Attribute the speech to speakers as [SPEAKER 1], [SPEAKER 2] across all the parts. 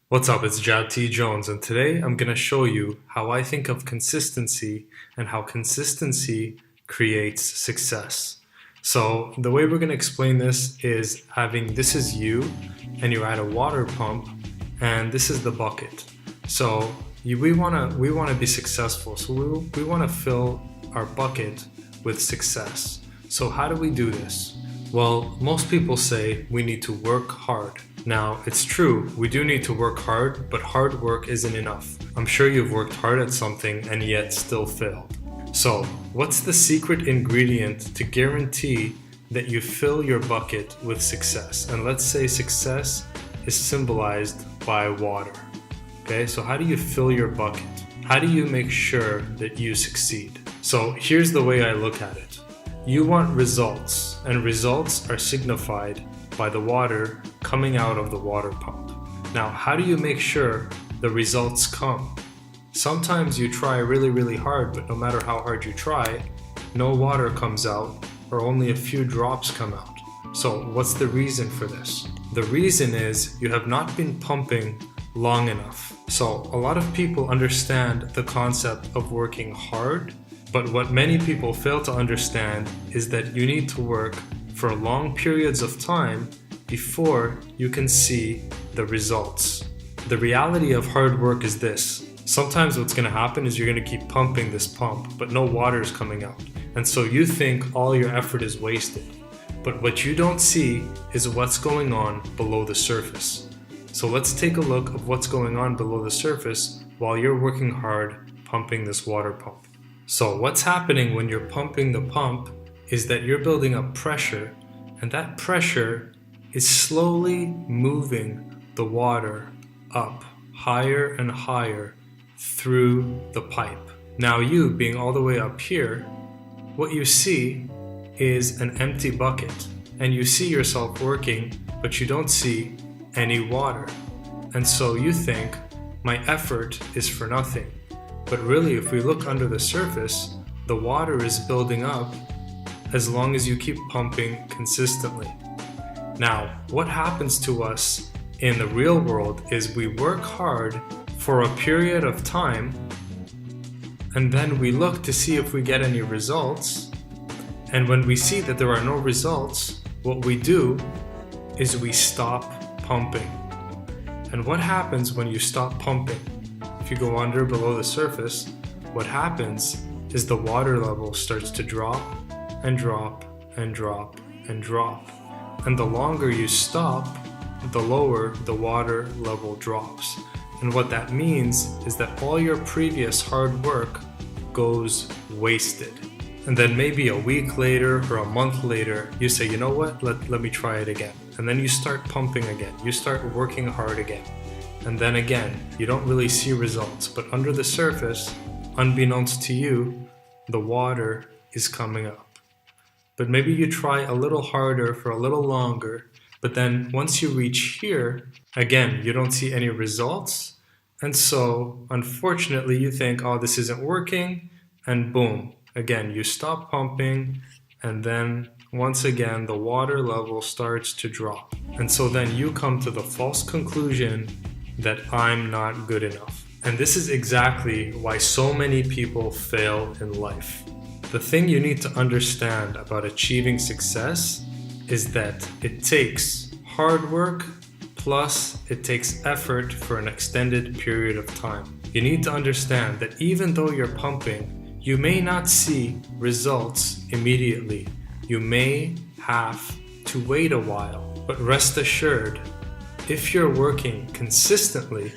[SPEAKER 1] What's up, it's Jad T. Jones, and today I'm going to show you how I think of consistency and how consistency creates success. So the way we're going to explain this is having this is you, and you're at a water pump, and this is the bucket. So we want to be successful, so we want to fill our bucket with success. So how do we do this? Well, most people say we need to work hard. Now, it's true, we do need to work hard, but hard work isn't enough. I'm sure you've worked hard at something and yet still failed. So, what's the secret ingredient to guarantee that you fill your bucket with success? And let's say success is symbolized by water. Okay, so how do you fill your bucket? How do you make sure that you succeed? So, here's the way I look at it. You want results, and results are signified by the water coming out of the water pump. Now, how do you make sure the results come? Sometimes you try really hard, but no matter how hard you try, no water comes out or only a few drops come out. So what's the reason for this? The reason is you have not been pumping long enough. So a lot of people understand the concept of working hard, but what many people fail to understand is that you need to work for long periods of time before you can see the results. The reality of hard work is this. Sometimes what's going to happen is you're going to keep pumping this pump, but no water is coming out. And so you think all your effort is wasted. But what you don't see is what's going on below the surface. So let's take a look of what's going on below the surface while you're working hard pumping this water pump. So what's happening when you're pumping the pump is that you're building up pressure, and that pressure is slowly moving the water up higher and higher through the pipe. Now you, being all the way up here, what you see is an empty bucket, and you see yourself working, but you don't see any water. And so you think, my effort is for nothing. But really, if we look under the surface, the water is building up as long as you keep pumping consistently. Now, what happens to us in the real world is we work hard for a period of time, and then we look to see if we get any results. And when we see that there are no results, what we do is we stop pumping. And what happens when you stop pumping? If you go under below the surface, what happens is the water level starts to drop and drop and drop and drop. And the longer you stop, the lower the water level drops. And what that means is that all your previous hard work goes wasted. And then maybe a week later or a month later, you say, you know what, let me try it again. And then you start pumping again. You start working hard again. And then again, you don't really see results, but under the surface, unbeknownst to you, the water is coming up. But maybe you try a little harder for a little longer, but then once you reach here, again, you don't see any results. And so, unfortunately, you think, oh, this isn't working, and boom, again, you stop pumping, and then once again, the water level starts to drop. And so then you come to the false conclusion that I'm not good enough. And this is exactly why so many people fail in life. The thing you need to understand about achieving success is that it takes hard work, plus it takes effort for an extended period of time. You need to understand that even though you're pumping, you may not see results immediately. You may have to wait a while, but rest assured, if you're working consistently,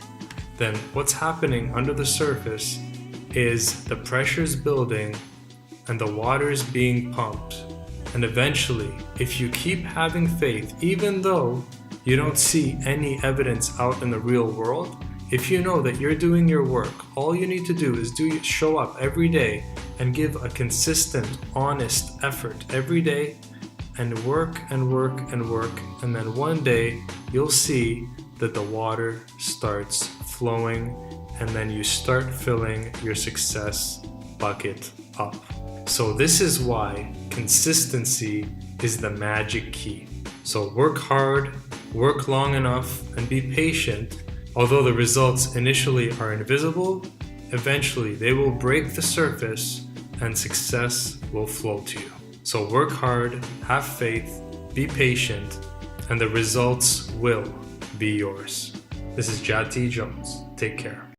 [SPEAKER 1] then what's happening under the surface is the pressure's building and the water's being pumped. And eventually, if you keep having faith, even though you don't see any evidence out in the real world, if you know that you're doing your work, all you need to do is show up every day and give a consistent, honest effort every day, and work and work and work, and then one day you'll see that the water starts flowing, and then you start filling your success bucket up. So this is why consistency is the magic key. So work hard, work long enough, and be patient, Although the results initially are invisible, eventually they will break the surface and success will flow to you. So work hard, have faith, be patient, and the results will be yours. This is Jati Jones. Take care.